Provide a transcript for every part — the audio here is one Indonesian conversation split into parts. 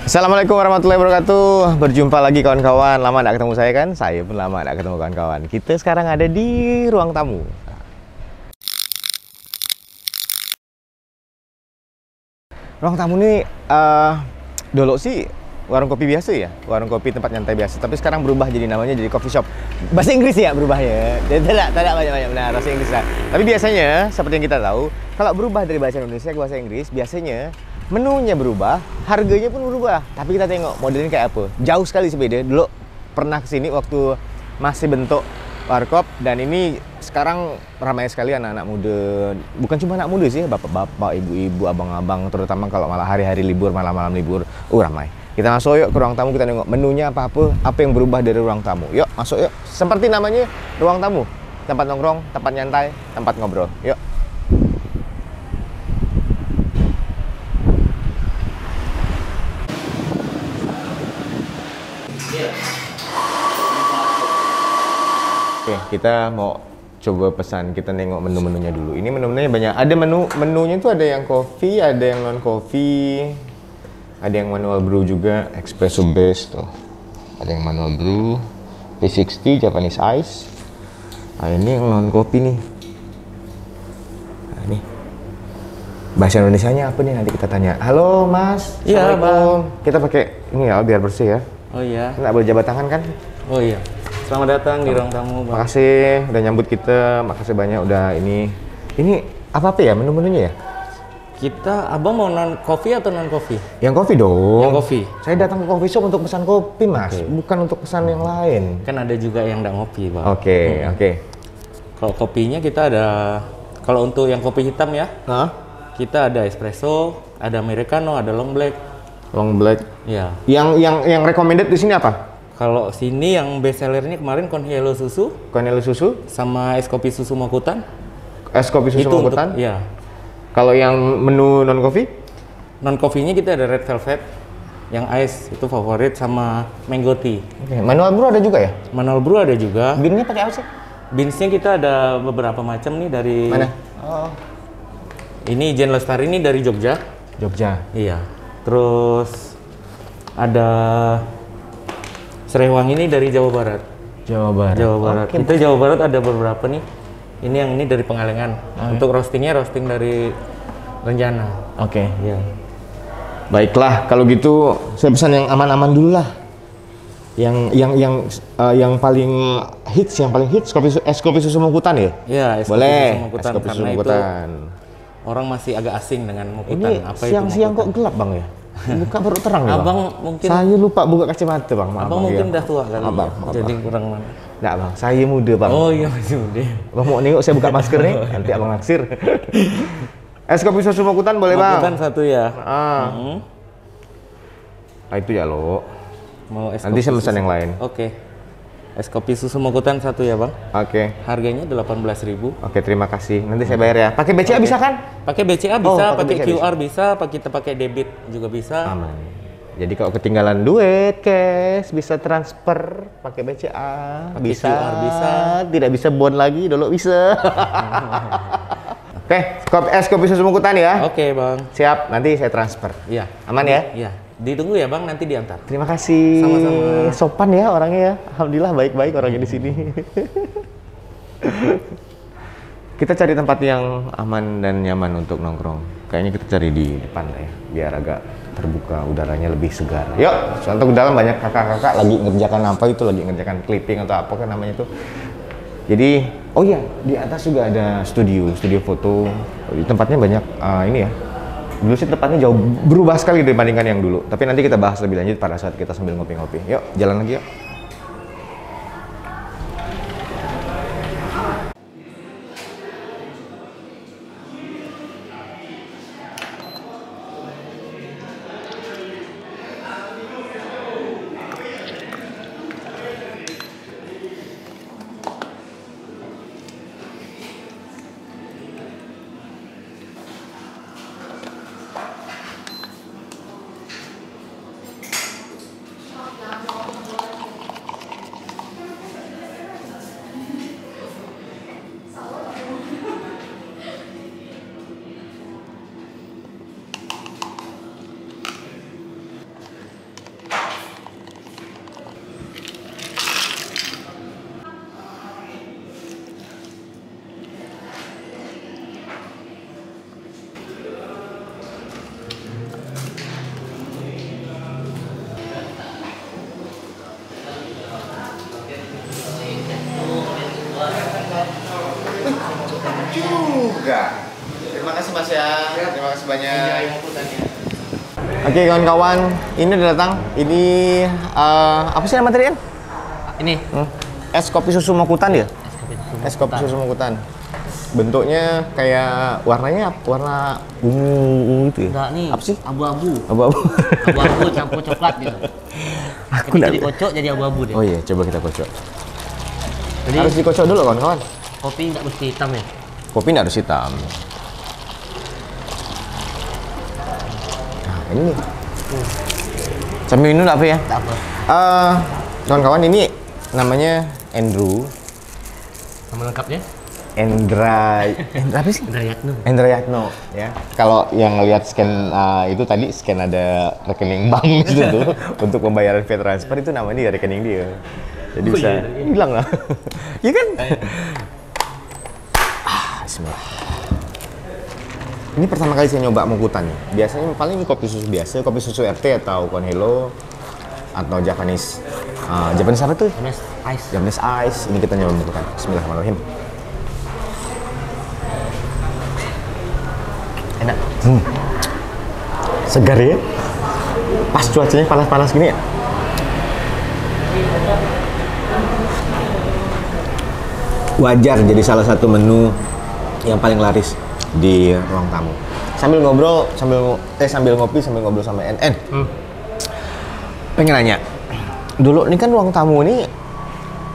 Assalamualaikum warahmatullahi wabarakatuh. Berjumpa lagi kawan-kawan. Lama tidak ketemu saya kan? Saya pun lama tidak ketemu kawan-kawan. Kita sekarang ada di ruang tamu. Ruang tamu ini dulu sih warung kopi biasa ya, warung kopi tempat nyantai biasa. Tapi sekarang berubah jadi namanya jadi coffee shop. Bahasa Inggris ya berubahnya. Tidak banyak-banyak benar bahasa Inggris lah. Tapi biasanya seperti yang kita tahu, kalau berubah dari bahasa Indonesia ke bahasa Inggris, biasanya menunya berubah, harganya pun berubah. Tapi kita tengok modelnya kayak apa. Jauh sekali beda. Dulu pernah kesini waktu masih bentuk warkop, dan ini sekarang ramai sekali anak-anak muda. Bukan cuma anak muda sih, bapak-bapak, ibu-ibu, abang-abang, terutama kalau malah hari-hari libur, malam-malam libur. Ramai. Kita masuk yuk ke ruang tamu, kita tengok menunya apa yang berubah dari ruang tamu. Yuk, masuk yuk. Seperti namanya, ruang tamu. Tempat nongkrong, tempat nyantai, tempat ngobrol. Yuk. Oke, kita mau coba pesan. Kita nengok menu-menunya dulu. Ini menu-menunya banyak. Ada menunya itu ada yang coffee, ada yang non coffee, ada yang manual brew juga, espresso base tuh. Ada yang manual brew, P60, Japanese ice. Nah, ini yang non coffee nih. Nah, ini bahasa Indonesianya apa nih, nanti kita tanya. Halo Mas. Iya Bang. Kita pakai ini ya biar bersih ya. Oh iya. Nggak boleh jabat tangan kan? Oh iya. Selamat datang di ruang tamu, Bang. Makasih udah nyambut kita, makasih banyak udah ini. Ini apa ya menu-menunya ya? Kita, Abang mau non coffee atau non coffee? Yang kopi dong. Yang coffee. Saya datang ke coffee shop untuk pesan kopi, Mas. Okay. Bukan untuk pesan yang lain. Kan ada juga yang nggak ngopi, Bang. Oke. Kalau kopinya kita ada, kalau untuk yang kopi hitam ya, Hah? kita ada espresso, ada americano, ada long black. Long black. Iya. Yang recommended di sini apa? Kalau sini yang best sellernya kemarin Conhielo susu Conhielo susu, sama es kopi susu Mokutan. es kopi susu Mokutan. Iya. Kalau yang menu non coffee? Non coffee-nya kita ada red velvet, yang ice itu favorit, sama mango tea. Oke. Manual brew ada juga ya? Manual brew ada juga. Beannya pakai apa sih? Beansnya kita ada beberapa macam nih dari. Mana? Oh. Ini Jen Lestari ini dari Jogja. Jogja. Iya. Terus ada Serewang ini dari Jawa Barat. Jawa Barat. Jawa Barat. Oke. Kita Jawa Barat ada beberapa nih. Ini yang ini dari Pengalengan. Untuk roastingnya roasting dari Renjana. Oke. Iya. Baiklah, kalau gitu saya pesan yang aman-aman dulu lah. Yang paling hits, es kopi susu Mokutan ya? Iya, es kopi boleh. susu Mokutan, Es kopi susu karena Mokutan. Orang masih agak asing dengan Mokutan. Ini Apa itu siang-siang kok Mokutan? gelap Bang ya? Buka baru terang ya Bang? Abang mungkin. Saya lupa buka kacamata Bang. Maaf, Abang mungkin ya. udah tua kali. Abang, Ya, jadi kurang mana? Nggak Bang, saya muda Bang. Oh iya masih muda. Bang mau nengok saya buka masker nih, nanti Abang naksir. Es kopi susu Mokutan boleh Bang? Mokutan satu ya. Nah itu ya lo. Mau es Nanti kopi saya pesan susu. yang lain. Oke. Es kopi susu Mokutan satu ya Bang. Oke. Harganya 18.000. Oke, terima kasih. Nanti saya bayar ya. Pakai BCA bisa kan? Pakai BCA Oh, bisa, pakai pakai BCA QR bisa, kita pakai debit juga bisa. Aman. Jadi kalau ketinggalan duit, cash, bisa transfer pakai BCA, Pakai bisa. QR bisa. Tidak bisa bond lagi, dulu bisa. Oke, es kopi susu Mokutan ya. Oke Bang. Siap, nanti saya transfer. Iya. Aman ya? Iya. Ditunggu ya Bang, nanti diantar. Terima kasih. Sama-sama. Sopan ya orangnya ya. Alhamdulillah baik-baik orangnya di sini. Kita cari tempat yang aman dan nyaman untuk nongkrong. Kayaknya kita cari di depan lah ya, biar agak terbuka, udaranya lebih segar. Yuk, soalnya ke dalam banyak kakak-kakak lagi ngerjakan apa itu, lagi ngerjakan clipping atau apa kan namanya itu. Jadi, oh iya, di atas juga ada studio foto. Di tempatnya banyak ini ya. Dulu sih tempatnya jauh berubah sekali dibandingkan yang dulu. Tapi nanti kita bahas lebih lanjut pada saat kita sambil ngopi-ngopi. Yuk, jalan lagi yuk. juga. Terima kasih Mas ya. Terima kasih banyak. Oke kawan-kawan, ini udah datang. Ini apa sih nama tadi kan? Ini Es kopi susu Mokutan ya? Es kopi susu Mokutan. Bentuknya kayak warnanya warna ungu itu ya? Enggak nih. Apa sih? Abu-abu. Abu-abu. Abu-abu campur coklat gitu. Aku Ketika nggak. dikocok jadi abu-abu deh. Oh iya, coba kita kocok. Jadi Harus dikocok dulu kawan-kawan. kopi nggak mesti hitam ya. Kopi nggak harus hitam. Nah, ini nih. Sambil minum apa ya? Tak apa. Kawan-kawan ini namanya Andrew. Nama lengkapnya? Endra apa sih? Indra Endra Yatno ya. Kalau yang lihat scan itu tadi scan ada rekening bank gitu tuh untuk pembayaran via transfer itu namanya di rekening dia. Jadi bisa bilang lah. Iya kan? Bismillah. Ini pertama kali saya nyoba Mokutan nih. Biasanya paling kopi susu biasa, kopi susu RT atau Konhelo atau Japanese. Japanese apa tuh? Japanese ice. Japanese ice. Ini kita nyoba Mokutan. Bismillahirrahmanirrahim. Enak. Segar ya. Pas cuacanya panas-panas gini ya. Wajar jadi salah satu menu yang paling laris di ruang tamu. Sambil ngobrol, sambil ngopi, sambil ngobrol sama NN. Pengen nanya, dulu ini kan ruang tamu ini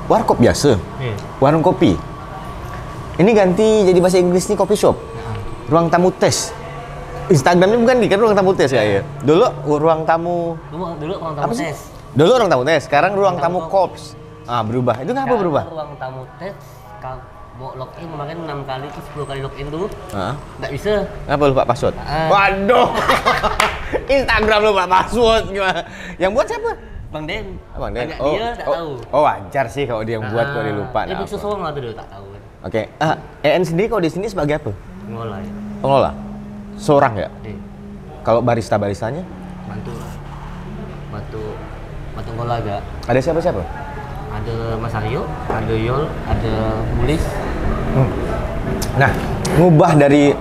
warkop biasa, warung kopi. Ini ganti jadi bahasa Inggris nih coffee shop. Ruang tamu tes. Instagramnya bukan di kan ruang tamu tes ya. Dulu ruang tamu. Dulu ruang tamu Apa sih? tes. Dulu ruang tamu tes, sekarang ruang tamu kops. Berubah. Itu kenapa Sekarang berubah? Ruang tamu tes kalau mau login kemarin 6 kali terus 10 kali login tuh Heeh. nggak bisa. Kenapa lupa password? Ah. Waduh. Instagram lupa password gimana? Yang buat siapa? Bang Den. Bang Den. Tanya dia tak tahu. Oh, wajar sih kalau dia yang buat kalau dia lupa. Dia Nah, biksu soal nggak tuh dia tak tahu kan. Oke. EN sendiri kalau di sini sebagai apa? Ngolah ya. Pengelola. Seorang ya? Eh, Kalau barista-baristanya bantu lah. Bantu ngolah agak. ada siapa-siapa? Ada Mas Aryo, ada Yol, ada Mulis. Nah, ngubah dari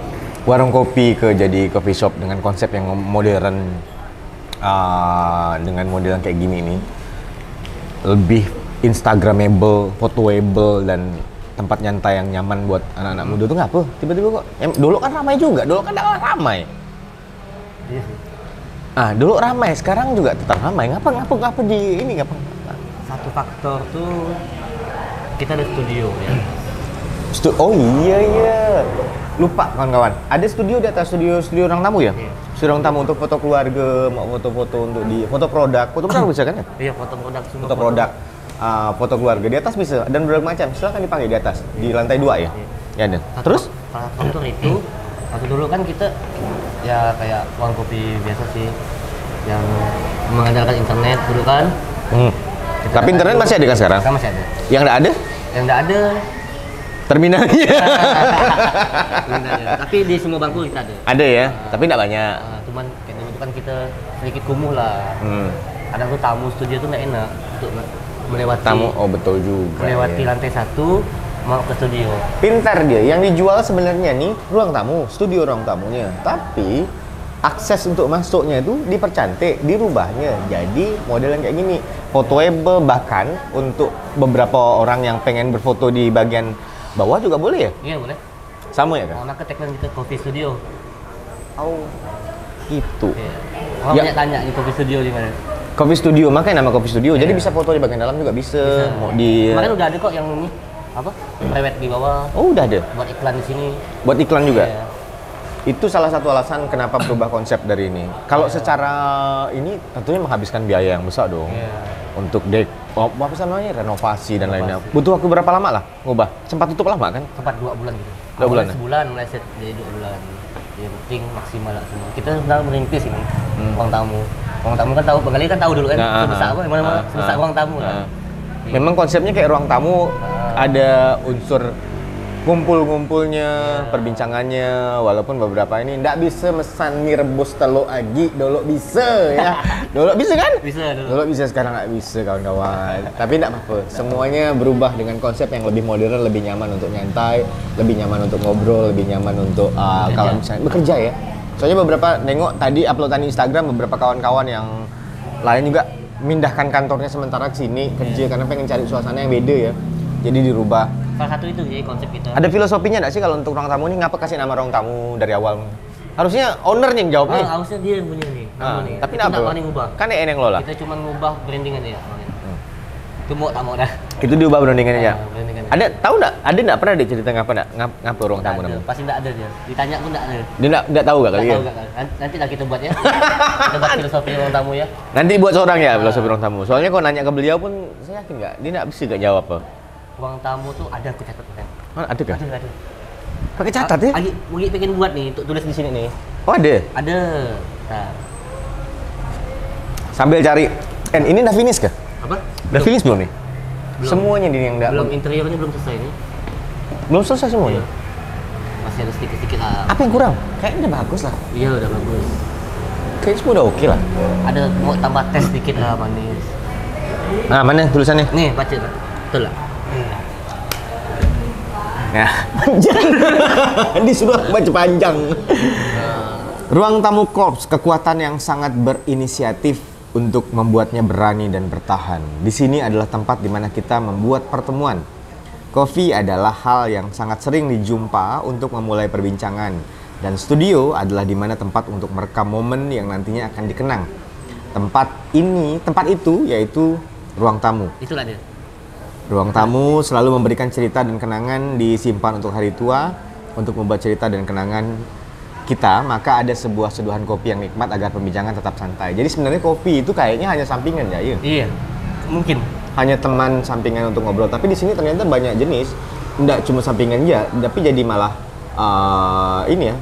warung kopi ke jadi coffee shop dengan konsep yang modern, dengan model yang kayak gini ini, lebih instagramable, photoable, dan tempat nyantai yang nyaman buat anak-anak muda tuh ngapa? Tiba-tiba kok, dulu kan ramai juga, dulu kan ramai. Iya sih. Dulu ramai, sekarang juga tetap ramai. Ngapa di ini ngapa? Satu faktor tuh kita ada studio ya. Oh iya. Lupa kawan-kawan. Ada studio di atas studio ruang tamu ya? Iya. Studio ruang tamu untuk foto keluarga, mau foto-foto untuk di foto produk bisa kan ya? Iya, foto produk semua. Foto produk, foto keluarga di atas bisa dan berbagai macam. Silakan dipakai di atas di lantai 2 ya. Ya dan. Terus? Faktor itu waktu dulu kan kita ya kayak warung kopi biasa sih yang mengandalkan internet dulu kan. Tapi internet masih ada kan sekarang? Kan masih ada. Yang nggak ada? Yang nggak ada. Terminalnya. Tapi di semua bangku kita ada. Ada ya, tapi nggak banyak. Cuman kayak dulu kan kita sedikit kumuh lah. Kadang tuh tamu studio tuh nggak enak untuk melewati Tamu, oh betul juga. melewati ya. lantai 1 mau ke studio. Pintar dia. Yang dijual sebenarnya nih ruang tamu, studio ruang tamunya. Tapi akses untuk masuknya itu dipercantik, dirubahnya. Jadi model yang kayak gini, photoable, bahkan untuk beberapa orang yang pengen berfoto di bagian bawah juga boleh ya? Iya boleh. Sama ya kan? Maka tagline kita coffee studio. Oh, gitu. Iya. Orang Ya. banyak tanya di coffee studio di mana. Coffee studio, makanya nama coffee studio. Jadi Iya. bisa foto di bagian dalam juga bisa. Mau di Kemarin udah ada kok yang ini apa? Prewed di bawah Oh, udah ada. buat iklan di sini. Buat iklan juga. Iya. Itu salah satu alasan kenapa berubah konsep dari ini. Kalau secara ini tentunya menghabiskan biaya yang besar dong. Iya. Untuk apa sih namanya, renovasi dan lainnya. Butuh waktu berapa lama lah ngubah? Sempat tutup lama kan? Sempat 2 bulan gitu. 2 bulan, Awalnya sebulan meleset jadi 2 bulan. Yang penting maksimal lah semua. Kita sedang merintis ini ruang tamu. Ruang tamu kan tahu, Bang Ali kan tahu dulu kan sebesar apa, mana sebesar ruang tamu kan. Memang konsepnya kayak ruang tamu ada unsur Kumpul-kumpulnya, perbincangannya, walaupun beberapa ini ndak bisa mesan mie rebus telur lagi, dulu bisa ya. Dulu bisa kan? Bisa dulu. Dulu bisa, sekarang nggak bisa kawan-kawan. Tapi nggak apa-apa, semuanya berubah dengan konsep yang lebih modern, lebih nyaman untuk nyantai, lebih nyaman untuk ngobrol, lebih nyaman untuk kalau misalnya bekerja ya. Soalnya beberapa nengok tadi uploadan Instagram beberapa kawan-kawan yang lain juga mindahkan kantornya sementara ke sini kerja karena pengen cari suasana yang beda ya. Jadi dirubah. Salah satu itu jadi konsep kita. Ada filosofinya nggak sih kalau untuk ruang tamu ini ngapa kasih nama ruang tamu dari awal? Harusnya owner yang jawab nih. Harusnya dia yang punya nih. Nih. Tapi kita kenapa? nggak mau ngubah. Kan dia yang ngelola. Kita cuma ngubah branding aja ya. Itu mau tak mau dah. Itu diubah brandingannya ya. Brandingannya. Ada tahu nggak? Ada nggak pernah dia cerita ngapa ruang tamu Nggak ada. namanya? Pasti nggak ada dia. Ditanya pun nggak ada. Dia nggak tahu nggak kali Nggak ya? tahu nggak kan? Nanti lah kita buat ya. Kita buat filosofi ruang tamu ya. Nanti buat seorang ya filosofi ruang tamu. Soalnya kalau nanya ke beliau pun saya yakin nggak dia nggak bisa nggak jawab apa. Ruang tamu tuh ada aku catat kan. Ada kah? Ada. Pakai catat ya? Agi pengen buat nih untuk tulis di sini nih. Oh ada. Ada. Nah, Sambil cari. Ini udah finish kah? apa? Udah finish belum nih? Belum. Semuanya di yang Belum interiornya belum selesai nih. belum selesai semuanya. Masih ada sedikit-sedikit lah. Apa yang kurang? Kayaknya udah bagus lah. Iya udah bagus. Kayaknya semua udah oke lah. Ada mau tambah tes sedikit lah manis. Nah mana tulisannya? Nih baca lah. Betul lah. Nah, panjang. Disuruh baca panjang. Ruang tamu korps, kekuatan yang sangat berinisiatif untuk membuatnya berani dan bertahan. Di sini adalah tempat di mana kita membuat pertemuan. Kopi adalah hal yang sangat sering dijumpa untuk memulai perbincangan. Dan studio adalah di mana tempat untuk merekam momen yang nantinya akan dikenang. Tempat itu yaitu ruang tamu. Itulah dia. Ruang tamu selalu memberikan cerita dan kenangan disimpan untuk hari tua. Untuk membuat cerita dan kenangan kita, maka ada sebuah seduhan kopi yang nikmat agar pembincangan tetap santai. Jadi sebenarnya kopi itu kayaknya hanya sampingan ya, Yun? Iya. Mungkin. Hanya teman sampingan untuk ngobrol. Tapi di sini ternyata banyak jenis. Nggak cuma sampingan aja, tapi jadi malah ini ya,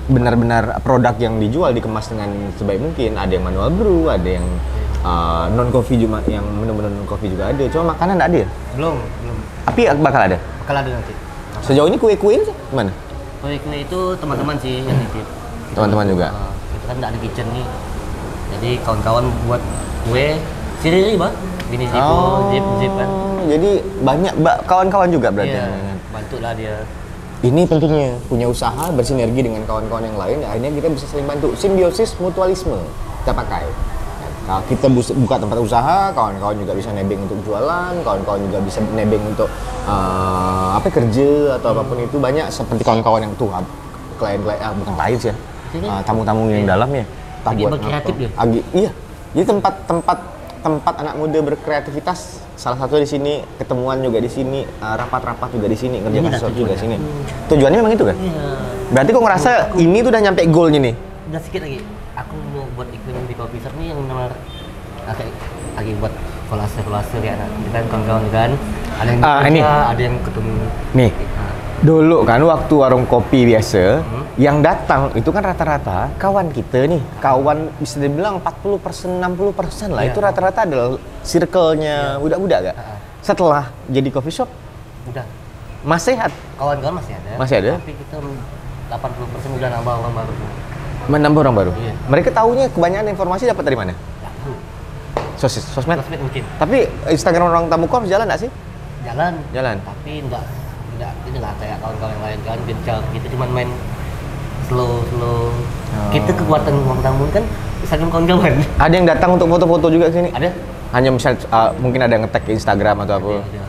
benar-benar produk yang dijual dikemas dengan sebaik mungkin. Ada yang manual brew, ada yang non coffee juga, yang menu-menu non coffee juga ada. Cuma makanan nggak ada ya? Belum. Tapi bakal ada. Bakal ada nanti. Sejauh ini kue-kue sih gimana? Kue-kue itu teman-teman sih yang nitip. Teman-teman juga. Kita kan nggak ada kitchen nih. Jadi kawan-kawan buat kue sendiri, Bang. Bini zip kan. Jadi banyak kawan-kawan juga berarti. Iya, bantulah dia. Ini pentingnya punya usaha bersinergi dengan kawan-kawan yang lain. Akhirnya kita bisa saling bantu. Simbiosis mutualisme kita pakai. Nah, kita buka tempat usaha, kawan-kawan juga bisa nebeng untuk jualan, kawan-kawan juga bisa nebeng untuk kerja atau apapun itu. Banyak seperti kawan-kawan yang tuh klien-klien, bukan klien sih ya, tamu-tamu yang dalam ya. Lagi berkreatif dia. Iya. Jadi tempat anak muda berkreativitas. Salah satu di sini, ketemuan juga di sini, rapat-rapat juga di sini, kerja sesuatu juga di sini. Tujuannya memang itu kan? Iya. Berarti kok ngerasa ini tuh udah nyampe goalnya nih? Udah sedikit lagi. Aku mau buat iklim di coffee shop nih yang benar lagi buat kolase kayak kita kan kawan-kawan kan. Ada yang ini. ada yang ketemu. Nih. Dulu kan waktu warung kopi biasa, yang datang itu kan rata-rata kawan kita nih. Kawan bisa dibilang 40%, 60% lah. Iya. Itu rata-rata adalah circle-nya budak-budak gak? Setelah jadi coffee shop, Udah. masih Kawan-kawan masih ada. Masih ada? Tapi kita 80% udah nambah orang baru. menambah orang baru. Iya. Mereka taunya kebanyakan informasi dapat dari mana? Sosmed. Sosmed mungkin. Tapi Instagram orang tamu korps jalan nggak sih? Jalan. Jalan. Tapi enggak ini nggak kayak kawan-kawan yang lain kan gencar kita cuma main slow. Kita kekuatan ruang tamu kan Instagram kawan-kawan. Ada yang datang untuk foto-foto juga ke sini? Ada. Hanya misal mungkin ada yang nge-tag ke Instagram atau apa? Ada.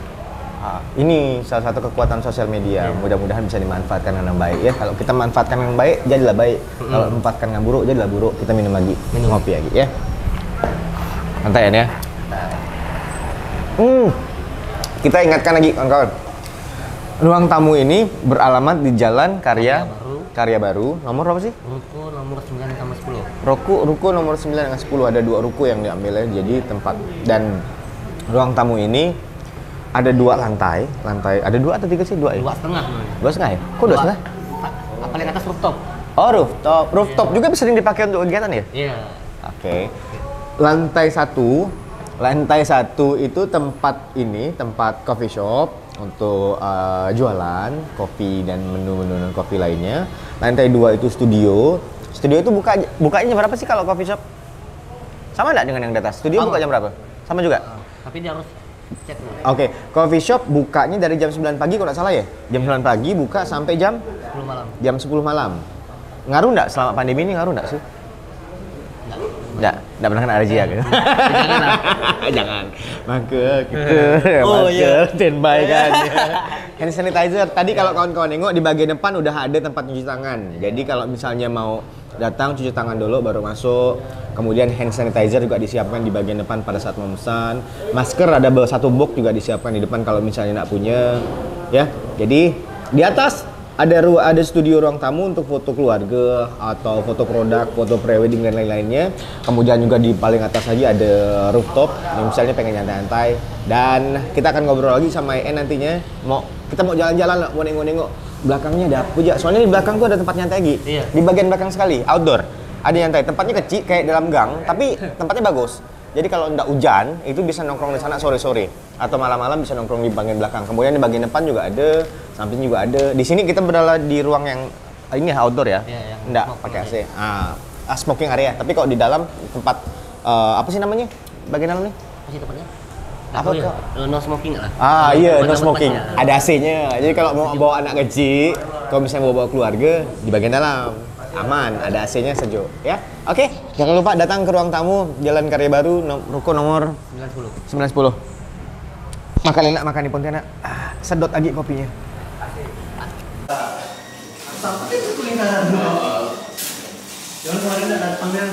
Ini salah satu kekuatan sosial media. Mudah-mudahan bisa dimanfaatkan dengan baik ya. Kalau kita manfaatkan dengan baik, jadilah baik. Kalau manfaatkan dengan buruk, jadilah buruk. Kita minum lagi, ngopi lagi ya. Santai ya. Kita ingatkan lagi kawan-kawan. Ruang tamu ini beralamat di Jalan Karya Baru. Nomor berapa sih? Ruko nomor 9 sama 10. Ruko nomor 9 dengan 10. Ada 2 ruko yang diambil ya. Jadi tempat dan ruang tamu ini ada 2 lantai. Ada 2 atau 3 sih? 2 ya? 2,5. 2,5 ya? Kok 2,5? Paling atas rooftop. Oh, rooftop. Rooftop juga bisa sering dipakai untuk kegiatan ya? Iya. Oke. Lantai 1 itu tempat coffee shop. untuk jualan kopi dan menu-menu kopi lainnya. Lantai 2 itu studio. Studio itu bukanya jam berapa sih kalau coffee shop? Sama nggak dengan yang di atas? Studio buka jam berapa? Sama juga? Tapi dia harus cek dulu. Oke, coffee shop bukanya dari jam 9 pagi kalau nggak salah ya? Jam 9 pagi buka sampai jam 10 malam. jam 10 malam. Ngaruh nggak selama pandemi ini, ngaruh nggak sih? Nggak pernah kena razia gitu. Jangan. Maka kita standby kan. Hand sanitizer. Tadi kalau kawan-kawan nengok di bagian depan udah ada tempat cuci tangan. Jadi kalau misalnya mau datang cuci tangan dulu baru masuk. Kemudian hand sanitizer juga disiapkan di bagian depan pada saat memesan. Masker ada satu box juga disiapkan di depan kalau misalnya nggak punya. Ya. Jadi di atas ada studio ruang tamu untuk foto keluarga atau foto produk, foto prewedding dan lain-lainnya. Kemudian juga di paling atas lagi ada rooftop, yang misalnya pengen nyantai-nyantai. Dan kita akan ngobrol lagi sama En nantinya. Kita mau jalan-jalan lah, mau nengok-nengok. Belakangnya ada apa aja? Soalnya di belakang tuh ada tempat nyantai lagi. Iya. Di bagian belakang sekali, outdoor. Ada nyantai, tempatnya kecil kayak dalam gang, tapi tempatnya bagus. Jadi kalau nggak hujan, itu bisa nongkrong di sana sore-sore atau malam-malam bisa nongkrong di bagian belakang. Kemudian di bagian depan juga ada, samping juga ada. Di sini kita berada di ruang yang ini outdoor ya, Iya. nggak pakai AC. Smoking area. Tapi kalau di dalam tempat apa sih namanya? Bagian dalam nih? Apa sih tempatnya? Apa Apa ya? tuh? No smoking lah. Iya, no Buat smoking. tempatnya. Ada AC-nya. Jadi kalau mau bawa anak kecil, kalau misalnya bawa keluarga di bagian dalam. Aman, ada AC-nya sejuk, ya. Oke, jangan lupa datang ke ruang tamu Jalan Karya Baru, ruko nomor 910. Makan enak, makan di Pontianak. Sedot lagi kopinya. Sampai itu kulineran. Jangan kemarin nggak datangnya.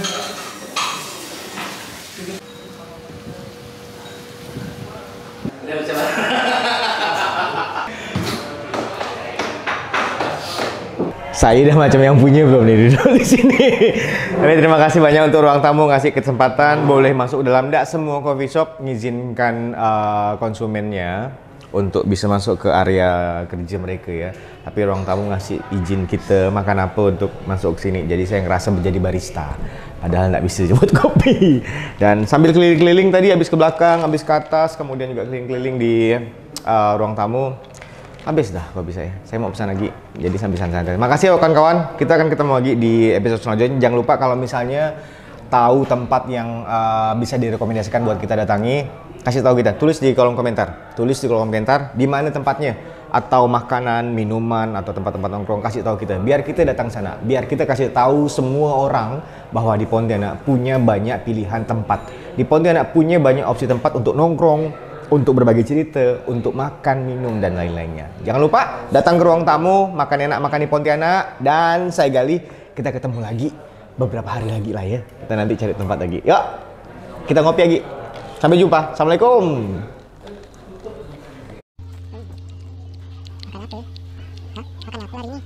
Saya udah macam yang punya belum nih duduk di sini. Tapi terima kasih banyak untuk ruang tamu ngasih kesempatan boleh masuk dalam. Nggak semua coffee shop mengizinkan konsumennya untuk bisa masuk ke area kerja mereka ya. Tapi ruang tamu ngasih izin kita makan apa untuk masuk ke sini. Jadi saya ngerasa menjadi barista. Padahal nggak bisa buat kopi. Dan sambil keliling-keliling tadi habis ke belakang, habis ke atas, kemudian juga keliling-keliling di ruang tamu. Habis dah kopi saya. Saya mau pesan lagi. Jadi sambil santai-santai. Makasih ya kawan-kawan. Kita akan ketemu lagi di episode selanjutnya. Jangan lupa kalau misalnya tahu tempat yang bisa direkomendasikan buat kita datangi, kasih tahu kita. Tulis di kolom komentar. Tulis di kolom komentar di mana tempatnya atau makanan, minuman atau tempat-tempat nongkrong, kasih tahu kita. Biar kita datang sana. Biar kita kasih tahu semua orang bahwa di Pontianak punya banyak pilihan tempat. Di Pontianak punya banyak opsi tempat untuk nongkrong, untuk berbagi cerita, untuk makan, minum, dan lain-lainnya. Jangan lupa datang ke ruang tamu, makan enak, makan di Pontianak. Dan saya Gali, kita ketemu lagi beberapa hari lagi lah ya. Kita nanti cari tempat lagi. Yuk, kita ngopi lagi. Sampai jumpa. Assalamualaikum. Makan apa ya? Hah? Makan apa hari ini?